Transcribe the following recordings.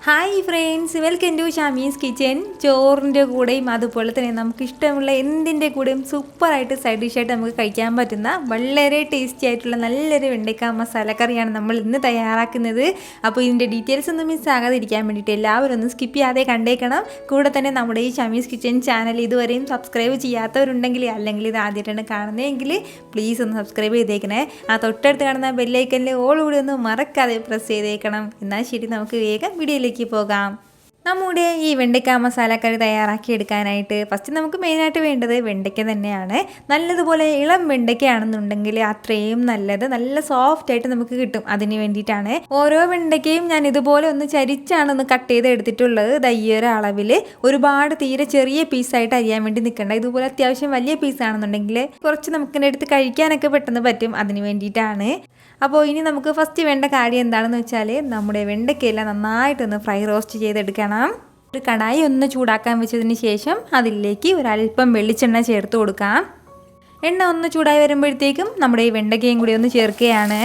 Hi friends, welcome to Shami's kitchen. ചോറിൻ്റെ കൂടെയും അതുപോലെ തന്നെ നമുക്ക് ഇഷ്ടമുള്ള എന്തിൻ്റെ കൂടെയും സൂപ്പറായിട്ട് സൈഡ് ഡിഷായിട്ട് നമുക്ക് കഴിക്കാൻ പറ്റുന്ന വളരെ ടേസ്റ്റി ആയിട്ടുള്ള നല്ലൊരു വെണ്ടയ്ക്ക മസാലക്കറിയാണ് നമ്മൾ ഇന്ന് തയ്യാറാക്കുന്നത്. അപ്പോൾ ഇതിൻ്റെ ഡീറ്റെയിൽസ് ഒന്നും മിസ്സാകാതിരിക്കാൻ വേണ്ടിയിട്ട് എല്ലാവരും ഒന്ന് സ്കിപ്പ് ചെയ്യാതെ കണ്ടേക്കണം. കൂടെ തന്നെ നമ്മുടെ ഈ ഷമീസ് കിച്ചൻ ചാനൽ ഇതുവരെയും സബ്സ്ക്രൈബ് ചെയ്യാത്തവരുണ്ടെങ്കിൽ, അല്ലെങ്കിൽ ഇത് ആദ്യമായിട്ടാണ് കാണുന്നതെങ്കിൽ പ്ലീസ് ഒന്ന് സബ്സ്ക്രൈബ് ചെയ്തേക്കണേ. ആ തൊട്ടടുത്ത് കാണുന്ന ബെല്ലൈക്കനിൽ ഓൾ കൂടി ഒന്ന് മറക്കാതെ പ്രസ് ചെയ്തേക്കണം. എന്നാൽ ശരി, നമുക്ക് വേഗം വീഡിയോയിലേക്ക് പോകാം. നമ്മുടെ ഈ വെണ്ടയ്ക്ക മസാലക്കറി തയ്യാറാക്കി എടുക്കാനായിട്ട് ഫസ്റ്റ് നമുക്ക് മെയിനായിട്ട് വേണ്ടത് വെണ്ടയ്ക്ക തന്നെയാണ്. നല്ലതുപോലെ ഇളം വെണ്ടയ്ക്കയാണെന്നുണ്ടെങ്കിൽ അത്രയും നല്ലത്, നല്ല സോഫ്റ്റ് ആയിട്ട് നമുക്ക് കിട്ടും. അതിന് വേണ്ടിയിട്ടാണ് ഓരോ വെണ്ടയ്ക്കയും ഞാൻ ഇതുപോലെ ഒന്ന് ചരിച്ചാണ് ഒന്ന് കട്ട് ചെയ്ത് എടുത്തിട്ടുള്ളത്. ദയ്യൊരു അളവിൽ ഒരുപാട് തീരെ ചെറിയ പീസായിട്ട് അരിയാൻ വേണ്ടി നിൽക്കണ്ട. ഇതുപോലെ അത്യാവശ്യം വലിയ പീസാണെന്നുണ്ടെങ്കിൽ കുറച്ച് നമുക്കിൻ്റെ അടുത്ത് കഴിക്കാനൊക്കെ പെട്ടെന്ന് പറ്റും. അതിന് വേണ്ടിയിട്ടാണ്. അപ്പോൾ ഇനി നമുക്ക് ഫസ്റ്റ് വേണ്ട കാര്യം എന്താണെന്ന് വെച്ചാൽ നമ്മുടെ വെണ്ടയ്ക്കയെല്ലാം നന്നായിട്ടൊന്ന് ഫ്രൈ റോസ്റ്റ് ചെയ്തെടുക്കണം. ഒരു കടായി ഒന്ന് ചൂടാക്കാൻ വെച്ചതിന് ശേഷം അതിലേക്ക് ഒരല്പം വെളിച്ചെണ്ണ ചേർത്ത് കൊടുക്കാം. എണ്ണ ഒന്ന് ചൂടായി വരുമ്പോഴത്തേക്കും നമ്മുടെ ഈ വെണ്ടയ്ക്കയും കൂടി ഒന്ന് ചേർക്കുകയാണ്.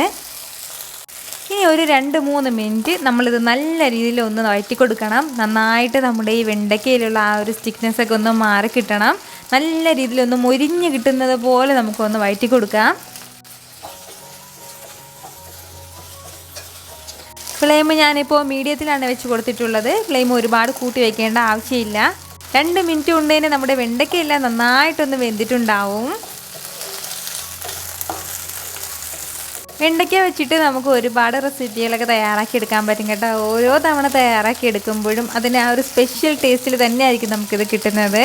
ഇനി ഒരു 2-3 മിനിറ്റ് നമ്മളിത് നല്ല രീതിയിൽ ഒന്ന് വഴറ്റി കൊടുക്കണം. നന്നായിട്ട് നമ്മുടെ ഈ വെണ്ടയ്ക്കയിലുള്ള ആ ഒരു സ്റ്റിക്നെസ്സൊക്കെ ഒന്ന് മാറി കിട്ടണം. നല്ല രീതിയിലൊന്ന് മൊരിഞ്ഞ് കിട്ടുന്നത് പോലെ നമുക്കൊന്ന് വഴറ്റി കൊടുക്കാം. ഫ്ലെയിം ഞാനിപ്പോൾ മീഡിയത്തിലാണ് വെച്ച് കൊടുത്തിട്ടുള്ളത്. ഫ്ലെയിം ഒരുപാട് കൂട്ടി വയ്ക്കേണ്ട ആവശ്യമില്ല. 2 മിനിറ്റ് കൊണ്ട് തന്നെ നമ്മുടെ വെണ്ടയ്ക്കയെല്ലാം നന്നായിട്ടൊന്ന് വെന്തിട്ടുണ്ടാവും. വെണ്ടയ്ക്ക വെച്ചിട്ട് നമുക്ക് ഒരുപാട് റെസിപ്പികളൊക്കെ തയ്യാറാക്കി എടുക്കാൻ പറ്റും കേട്ടോ. ഓരോ തവണ തയ്യാറാക്കി എടുക്കുമ്പോഴും അതിന് ആ ഒരു സ്പെഷ്യൽ ടേസ്റ്റിൽ തന്നെയായിരിക്കും നമുക്കിത് കിട്ടുന്നത്.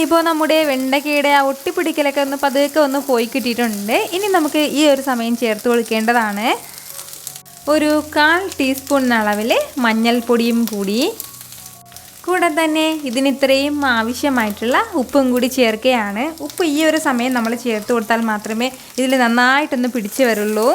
ഇപ്പോൾ നമ്മുടെ വെണ്ടയ്ക്കയുടെ ആ ഒട്ടിപ്പിടിക്കലൊക്കെ ഒന്ന് പതുക്കെ ഒന്ന് പോയി കിട്ടിയിട്ടുണ്ട്. ഇനി നമുക്ക് ഈ ഒരു സമയം ചേർത്ത് കൊടുക്കേണ്ടതാണ് ഒരു 1/4 ടീസ്പൂൺ അളവിൽ മഞ്ഞൾപ്പൊടിയും കൂടെ തന്നെ ഇതിന് ഇത്രയും ആവശ്യമായിട്ടുള്ള ഉപ്പും കൂടി ചേർക്കുകയാണ്. ഉപ്പ് ഈ ഒരു സമയം നമ്മൾ ചേർത്ത് കൊടുത്താൽ മാത്രമേ ഇതിൽ നന്നായിട്ടൊന്ന് പിടിച്ച് വരുള്ളൂ.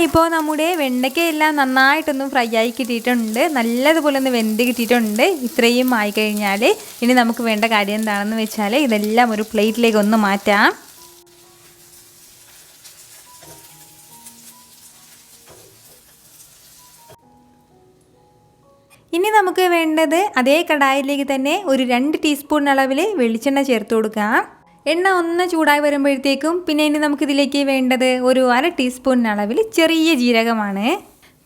ഇപ്പോൾ നമ്മുടെ വെണ്ടയ്ക്കയെല്ലാം നന്നായിട്ടൊന്ന് ഫ്രൈ ആയി കിട്ടിയിട്ടുണ്ട്. നല്ലതുപോലെ ഒന്ന് വെന്ത് കിട്ടിയിട്ടുണ്ട്. ഇത്രയും ആയിക്കഴിഞ്ഞാൽ ഇനി നമുക്ക് വേണ്ട കാര്യം എന്താണെന്ന് വെച്ചാൽ ഇതെല്ലാം ഒരു പ്ലേറ്റിലേക്ക് ഒന്ന് മാറ്റാം. ഇനി നമുക്ക് വേണ്ടത് അതേ കടായിലേക്ക് തന്നെ ഒരു 2 ടീസ്പൂൺ അളവിൽ വെളിച്ചെണ്ണ ചേർത്ത് കൊടുക്കാം. എണ്ണ ഒന്ന് ചൂടായി വരുമ്പോഴത്തേക്കും പിന്നെ ഇനി നമുക്കിതിലേക്ക് വേണ്ടത് ഒരു 1/2 ടീസ്പൂൺ അളവിൽ ചെറിയ ജീരകമാണ്.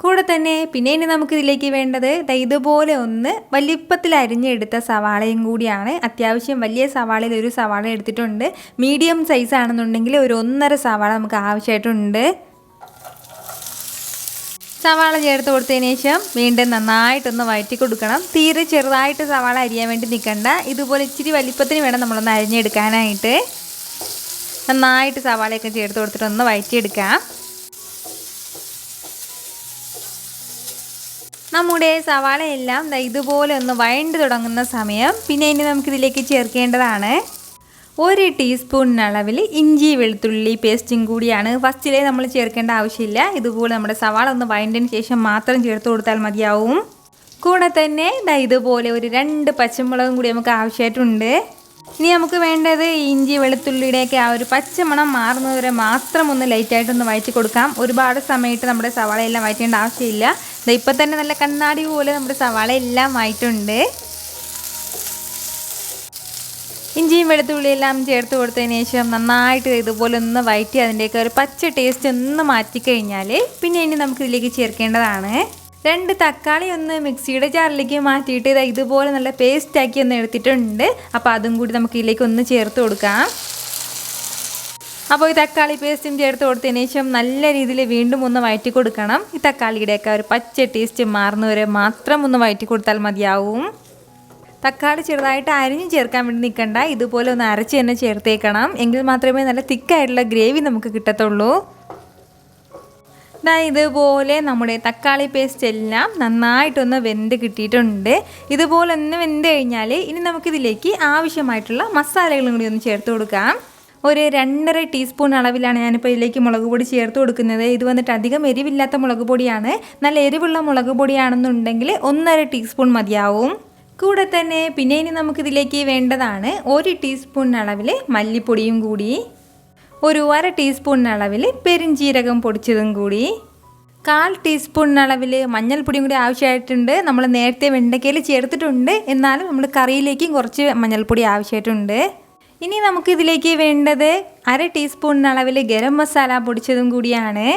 കൂടെ തന്നെ പിന്നെ ഇനി നമുക്കിതിലേക്ക് വേണ്ടത് ഇതുപോലെ ഒന്ന് വലിപ്പത്തിൽ അരിഞ്ഞെടുത്ത സവാളയും കൂടിയാണ്. അത്യാവശ്യം വലിയ സവാളയിൽ ഒരു സവാള എടുത്തിട്ടുണ്ട്. മീഡിയം സൈസ് ആണെന്നുണ്ടെങ്കിൽ ഒരു 1.5 സവാള നമുക്ക് ആവശ്യമായിട്ടുണ്ട്. സവാള ചേർത്ത് കൊടുത്തതിന് ശേഷം വീണ്ടും നന്നായിട്ടൊന്ന് വഴറ്റി കൊടുക്കണം. തീരെ ചെറുതായിട്ട് സവാള അരിയാൻ വേണ്ടി നിൽക്കണ്ട. ഇതുപോലെ ഇച്ചിരി വലിപ്പത്തിന് വേണം നമ്മളൊന്ന് അരിഞ്ഞെടുക്കാനായിട്ട്. നന്നായിട്ട് സവാളയൊക്കെ ചേർത്ത് കൊടുത്തിട്ട് ഒന്ന് വഴറ്റിയെടുക്കാം. നമ്മുടെ സവാളയെല്ലാം ഇതുപോലെ ഒന്ന് വഴണ്ട് തുടങ്ങുന്ന സമയം പിന്നെ ഇനി നമുക്കിതിലേക്ക് ചേർക്കേണ്ടതാണ് 1 ടീസ്പൂൺ അളവിൽ ഇഞ്ചി വെളുത്തുള്ളി പേസ്റ്റും കൂടിയാണ്. ഫസ്റ്റിലേ നമ്മൾ ചേർക്കേണ്ട ആവശ്യമില്ല. ഇതുപോലെ നമ്മുടെ സവാള ഒന്ന് വഴണ്ടതിന് ശേഷം മാത്രം ചേർത്ത് കൊടുത്താൽ മതിയാവും. കൂടെ തന്നെ ഇതുപോലെ ഒരു 2 പച്ചമുളകും കൂടി നമുക്ക് ആവശ്യമായിട്ടുണ്ട്. ഇനി നമുക്ക് വേണ്ടത് ഇഞ്ചി വെളുത്തുള്ളിയുടെയൊക്കെ ആ ഒരു പച്ചമണം മാറുന്നതുവരെ മാത്രം ഒന്ന് ലൈറ്റായിട്ടൊന്ന് വഴറ്റി കൊടുക്കാം. ഒരുപാട് സമയത്ത് നമ്മുടെ സവാളയെല്ലാം വഴറ്റേണ്ട ആവശ്യമില്ല. ഇപ്പം തന്നെ നല്ല കണ്ണാടി പോലെ നമ്മുടെ സവാളയെല്ലാം ആയിട്ടുണ്ട്. ഇഞ്ചിയും വെളുത്തുള്ളിയെല്ലാം ചേർത്ത് കൊടുത്തതിന് ശേഷം നന്നായിട്ട് ഇതുപോലെ ഒന്ന് വഴറ്റി അതിൻ്റെയൊക്കെ ഒരു പച്ച ടേസ്റ്റ് ഒന്ന് മാറ്റിക്കഴിഞ്ഞാൽ പിന്നെ ഇനി നമുക്കിതിലേക്ക് ചേർക്കേണ്ടതാണ് 2 തക്കാളി ഒന്ന് മിക്സിയുടെ ജാറിലേക്ക് മാറ്റിയിട്ട് ഇതുപോലെ നല്ല പേസ്റ്റാക്കി ഒന്ന് എടുത്തിട്ടുണ്ട്. അപ്പോൾ അതും കൂടി നമുക്ക് ഇതിലേക്ക് ഒന്ന് ചേർത്ത് കൊടുക്കാം. അപ്പോൾ ഈ തക്കാളി പേസ്റ്റും ചേർത്ത് കൊടുത്തതിന് ശേഷം നല്ല രീതിയിൽ വീണ്ടും ഒന്ന് വഴറ്റി കൊടുക്കണം. ഈ തക്കാളിയുടെയൊക്കെ ഒരു പച്ച ടേസ്റ്റ് മാറുന്നവരെ മാത്രം ഒന്ന് വഴറ്റി കൊടുത്താൽ മതിയാവും. തക്കാളി ചെറുതായിട്ട് അരിഞ്ഞ് ചേർക്കാൻ വേണ്ടി നിൽക്കണ്ട. ഇതുപോലെ ഒന്ന് അരച്ച് തന്നെ ചേർത്തേക്കണം. എങ്കിൽ മാത്രമേ നല്ല തിക്കായിട്ടുള്ള ഗ്രേവി നമുക്ക് കിട്ടത്തുള്ളൂ. ഇതുപോലെ നമ്മുടെ തക്കാളി പേസ്റ്റ് എല്ലാം നന്നായിട്ടൊന്ന് വെന്ത് കിട്ടിയിട്ടുണ്ട്. ഇതുപോലെ ഒന്ന് വെന്ത് കഴിഞ്ഞാൽ ഇനി നമുക്കിതിലേക്ക് ആവശ്യമായിട്ടുള്ള മസാലകളും കൂടി ഒന്ന് ചേർത്ത് കൊടുക്കാം. ഒരു 2.5 ടീസ്പൂൺ അളവിലാണ് ഞാനിപ്പോൾ ഇതിലേക്ക് മുളക് പൊടി ചേർത്ത് കൊടുക്കുന്നത്. ഇത് വന്നിട്ട് അധികം എരിവില്ലാത്ത മുളക് പൊടിയാണ്. നല്ല എരിവുള്ള മുളക് പൊടിയാണെന്നുണ്ടെങ്കിൽ 1.5 ടീസ്പൂൺ മതിയാവും. കൂടെ തന്നെ പിന്നെ ഇനി നമുക്കിതിലേക്ക് വേണ്ടതാണ് 1 ടീസ്പൂൺ അളവിൽ മല്ലിപ്പൊടിയും കൂടി, ഒരു 1/2 ടീസ്പൂൺ അളവിൽ പെരിഞ്ചീരകം പൊടിച്ചതും കൂടി, 1/4 ടീസ്പൂൺ അളവിൽ മഞ്ഞൾപ്പൊടിയും കൂടി ആവശ്യമായിട്ടുണ്ട്. നമ്മൾ നേരത്തെ വെണ്ടയ്ക്കയിൽ ചേർത്തിട്ടുണ്ട്, എന്നാലും നമ്മൾ കറിയിലേക്കും കുറച്ച് മഞ്ഞൾപ്പൊടി ആവശ്യമായിട്ടുണ്ട്. ഇനി നമുക്കിതിലേക്ക് വേണ്ടത് 1/2 ടീസ്പൂൺ അളവിൽ ഗരം മസാല പൊടിച്ചതും കൂടിയാണ്.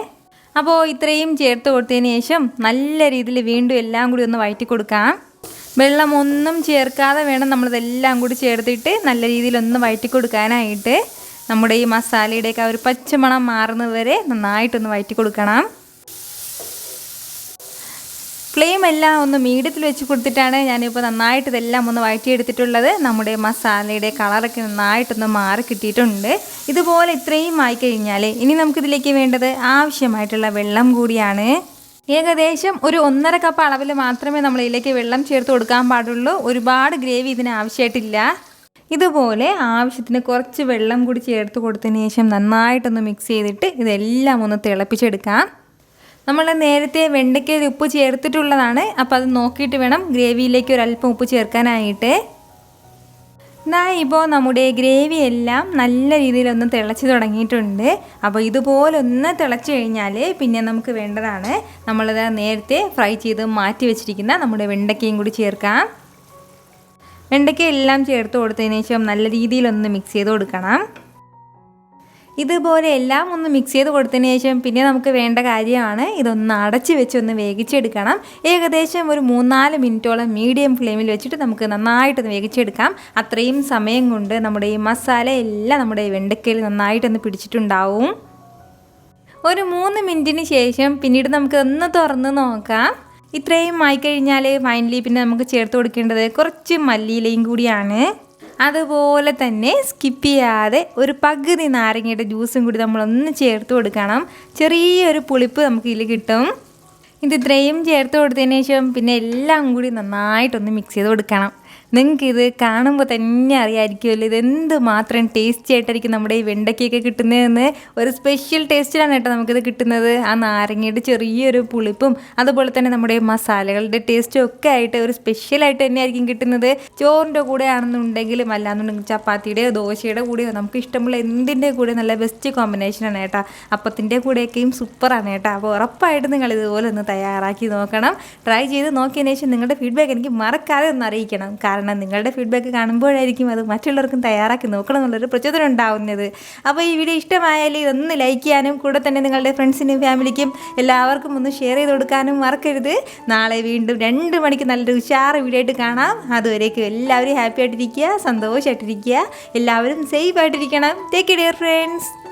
അപ്പോൾ ഇത്രയും ചേർത്ത് കൊടുത്തതിന് ശേഷം നല്ല രീതിയിൽ വീണ്ടും എല്ലാം കൂടി ഒന്ന് വഴറ്റി കൊടുക്കാം. വെള്ളമൊന്നും ചേർക്കാതെ വേണം നമ്മളിതെല്ലാം കൂടി ചേർത്തിട്ട് നല്ല രീതിയിലൊന്ന് വഴറ്റി കൊടുക്കാനായിട്ട്. നമ്മുടെ ഈ മസാലയുടെയൊക്കെ ആ ഒരു പച്ചമണം മാറുന്നത് വരെ നന്നായിട്ടൊന്ന് വഴറ്റി കൊടുക്കണം. ഫ്ലെയിം എല്ലാം ഒന്ന് മീഡിയത്തിൽ വെച്ച് കൊടുത്തിട്ടാണ് ഞാനിപ്പോൾ നന്നായിട്ട് ഇതെല്ലാം ഒന്ന് വഴറ്റിയെടുത്തിട്ടുള്ളത്. നമ്മുടെ മസാലയുടെ കളറൊക്കെ നന്നായിട്ടൊന്ന് മാറി കിട്ടിയിട്ടുണ്ട്. ഇതുപോലെ ഇത്രയും ആയിക്കഴിഞ്ഞാൽ ഇനി നമുക്കിതിലേക്ക് വേണ്ടത് ആവശ്യമായിട്ടുള്ള വെള്ളം കൂടിയാണ്. ഏകദേശം ഒരു 1.5 കപ്പ് അളവിൽ മാത്രമേ നമ്മൾ ഇതിലേക്ക് വെള്ളം ചേർത്ത് കൊടുക്കാൻ പാടുള്ളൂ. ഒരുപാട് ഗ്രേവി ഇതിന് ആവശ്യമായിട്ടില്ല. ഇതുപോലെ ആവശ്യത്തിന് കുറച്ച് വെള്ളം കൂടി ചേർത്ത് കൊടുത്തതിന് ശേഷം നന്നായിട്ടൊന്ന് മിക്സ് ചെയ്തിട്ട് ഇതെല്ലാം ഒന്ന് തിളപ്പിച്ചെടുക്കാം. നമ്മൾ നേരത്തെ വെണ്ടയ്ക്കയിൽ ഉപ്പ് ചേർത്തിട്ടുള്ളതാണ്, അപ്പോൾ അത് നോക്കിയിട്ട് വേണം ഗ്രേവിയിലേക്ക് ഒരല്പം ഉപ്പ് ചേർക്കാനായിട്ട്. ഇപ്പോൾ നമ്മുടെ ഗ്രേവി എല്ലാം നല്ല രീതിയിലൊന്ന് തിളച്ച് തുടങ്ങിയിട്ടുണ്ട്. അപ്പോൾ ഇതുപോലെ ഒന്ന് തിളച്ച് കഴിഞ്ഞാൽ പിന്നെ നമുക്ക് വേണ്ടതാണ് നമ്മളിത് നേരത്തെ ഫ്രൈ ചെയ്ത് മാറ്റി വെച്ചിരിക്കുന്ന നമ്മുടെ വെണ്ടയ്ക്കയും കൂടി ചേർക്കാം. വെണ്ടയ്ക്ക എല്ലാം ചേർത്ത് കൊടുത്തതിന് ശേഷം നല്ല രീതിയിലൊന്ന് മിക്സ് ചെയ്ത് കൊടുക്കണം. ഇതുപോലെ എല്ലാം ഒന്ന് മിക്സ് ചെയ്ത് കൊടുത്തതിന് ശേഷം പിന്നെ നമുക്ക് വേണ്ട കാര്യമാണ് ഇതൊന്ന് അടച്ച് വെച്ചൊന്ന് വേവിച്ചെടുക്കണം. ഏകദേശം ഒരു 3-4 മിനിറ്റോളം മീഡിയം ഫ്ലെയിമിൽ വെച്ചിട്ട് നമുക്ക് നന്നായിട്ടൊന്ന് വേവിച്ചെടുക്കാം. അത്രയും സമയം കൊണ്ട് നമ്മുടെ ഈ മസാല എല്ലാം നമ്മുടെ വെണ്ടയ്ക്കയിൽ നന്നായിട്ടൊന്ന് പിടിച്ചിട്ടുണ്ടാവും. ഒരു 3 മിനിറ്റിന് ശേഷം പിന്നീട് നമുക്ക് ഒന്ന് തുറന്ന് നോക്കാം. ഇത്രയും ആയിക്കഴിഞ്ഞാൽ ഫൈനലി പിന്നെ നമുക്ക് ചേർത്ത് കൊടുക്കേണ്ടത് കുറച്ച് മല്ലിയിലയും കൂടിയാണ്. അതുപോലെ തന്നെ സ്കിപ്പ് ചെയ്യാതെ ഒരു പകുതി നാരങ്ങയുടെ ജ്യൂസും കൂടി നമ്മളൊന്ന് ചേർത്ത് കൊടുക്കണം. ചെറിയൊരു പുളിപ്പ് നമുക്ക് ഇതിൽ കിട്ടും. ഇത് ഇത്രയും ചേർത്ത് കൊടുത്തതിന് ശേഷം പിന്നെ എല്ലാം കൂടി നന്നായിട്ടൊന്ന് മിക്സ് ചെയ്ത് കൊടുക്കണം. നിങ്ങൾക്കിത് കാണുമ്പോൾ തന്നെ അറിയാമായിരിക്കുമല്ലോ ഇതെന്ത് മാത്രം ടേസ്റ്റി ആയിട്ടായിരിക്കും നമ്മുടെ ഈ വെണ്ടയ്ക്കൊക്കെ കിട്ടുന്നതെന്ന്. ഒരു സ്പെഷ്യൽ ടേസ്റ്റിലാണ് കേട്ടോ നമുക്കിത് കിട്ടുന്നത്. ആ നാരങ്ങയുടെ ചെറിയൊരു പുളിപ്പും അതുപോലെ തന്നെ നമ്മുടെ മസാലകളുടെ ടേസ്റ്റും ഒക്കെ ആയിട്ട് ഒരു സ്പെഷ്യലായിട്ട് തന്നെയായിരിക്കും കിട്ടുന്നത്. ചോറിൻ്റെ കൂടെ ആണെന്നുണ്ടെങ്കിലും അല്ലാന്നുണ്ടെങ്കിൽ ചപ്പാത്തിയുടെയോ ദോശയുടെ കൂടെയോ നമുക്ക് ഇഷ്ടമുള്ള എന്തിൻ്റെ കൂടെ നല്ല ബെസ്റ്റ് കോമ്പിനേഷനാണ് കേട്ടോ. അപ്പത്തിൻ്റെ കൂടെയൊക്കെയും സൂപ്പറാണ് കേട്ടോ. അപ്പോൾ ഉറപ്പായിട്ട് നിങ്ങൾ ഇതുപോലെ ഒന്ന് തയ്യാറാക്കി നോക്കണം. ട്രൈ ചെയ്ത് നോക്കിയതിന് ശേഷം നിങ്ങളുടെ ഫീഡ്ബാക്ക് എനിക്ക് മറക്കാതെ ഒന്ന് അറിയിക്കണം. കാരണം നിങ്ങളുടെ ഫീഡ്ബാക്ക് കാണുമ്പോഴായിരിക്കും അത് മറ്റുള്ളവർക്കും തയ്യാറാക്കി നോക്കണം എന്നുള്ളൊരു പ്രചോദനം ഉണ്ടാവുന്നത്. അപ്പോൾ ഈ വീഡിയോ ഇഷ്ടമായാൽ ഇതൊന്ന് ലൈക്ക് ചെയ്യാനും കൂടെ തന്നെ നിങ്ങളുടെ ഫ്രണ്ട്സിനും ഫാമിലിക്കും എല്ലാവർക്കും ഒന്ന് ഷെയർ ചെയ്ത് കൊടുക്കാനും മറക്കരുത്. നാളെ വീണ്ടും 2 മണിക്ക് നല്ലൊരു ഉഷാറ് വീഡിയോ ആയിട്ട് കാണാം. അതുവരേക്കും എല്ലാവരും ഹാപ്പി ആയിട്ടിരിക്കുക, സന്തോഷമായിട്ടിരിക്കുക, എല്ലാവരും സേഫ് ആയിട്ടിരിക്കണം. Take care friends.